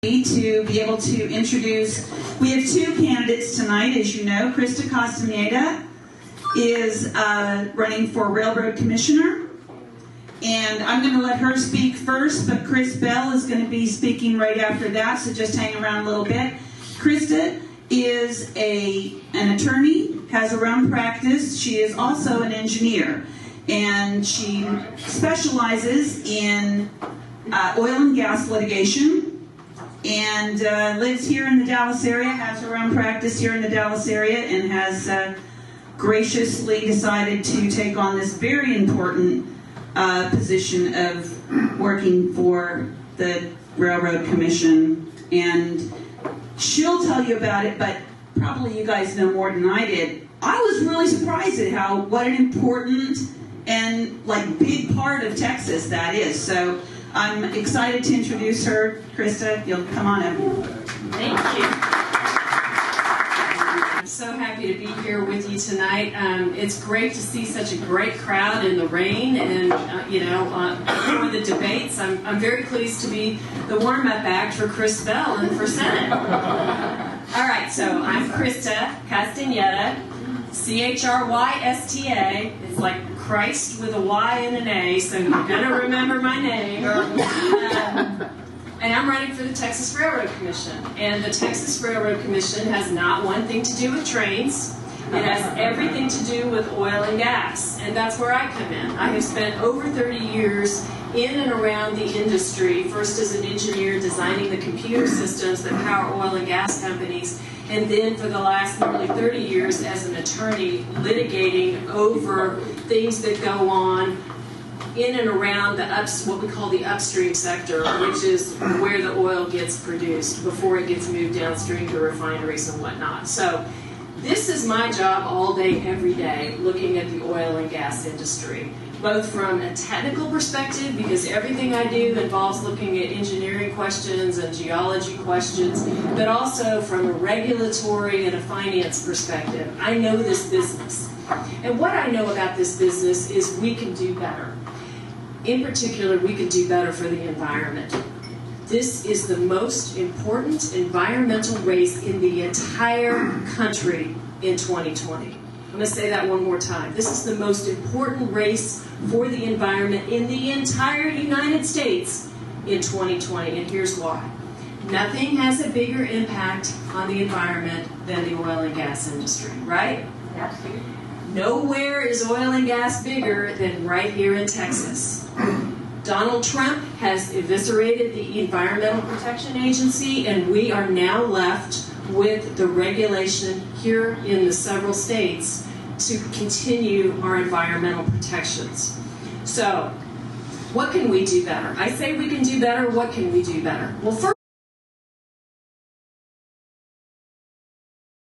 To be able to introduce, we have two candidates tonight, as you know. Chrysta Castaneda is running for Railroad Commissioner, and I'm going to let her speak first, but Chris Bell is going to be speaking right after that, so just hang around a little bit. Chrysta is an attorney, has her own practice. She is also an engineer, and she specializes in oil and gas litigation, and lives here in the Dallas area, has her own practice here in the Dallas area, and has graciously decided to take on this very important position of working for the Railroad Commission. And she'll tell you about it, but probably you guys know more than I did. I was really surprised at what an important and big part of Texas that is. So I'm excited to introduce her. Chrysta, you'll come on up. Thank you. I'm so happy to be here with you tonight. It's great to see such a great crowd in the rain and, for the debates. I'm very pleased to be the warm-up act for Chris Bell and for Senate. All right, so I'm Chrysta Castaneda, Chrysta. It's like Christ with a Y and an A, so you're going to remember my name. And I'm running for the Texas Railroad Commission. And the Texas Railroad Commission has not one thing to do with trains. It has everything to do with oil and gas. And that's where I come in. I have spent over 30 years in and around the industry, first as an engineer designing the computer systems that power oil and gas companies, and then for the last nearly 30 years as an attorney litigating over things that go on in and around what we call the upstream sector, which is where the oil gets produced before it gets moved downstream to refineries and whatnot. So this is my job all day, every day, looking at the oil and gas industry, both from a technical perspective, because everything I do involves looking at engineering questions and geology questions, but also from a regulatory and a finance perspective. I know this business. And what I know about this business is we can do better. In particular, we can do better for the environment. This is the most important environmental race in the entire country in 2020. I'm going to say that one more time. This is the most important race for the environment in the entire United States in 2020, and here's why. Nothing has a bigger impact on the environment than the oil and gas industry, right? Absolutely. Nowhere is oil and gas bigger than right here in Texas. Donald Trump has eviscerated the Environmental Protection Agency, and we are now left with the regulation here in the several states to continue our environmental protections. So, what can we do better? I say we can do better. What can we do better? Well, first,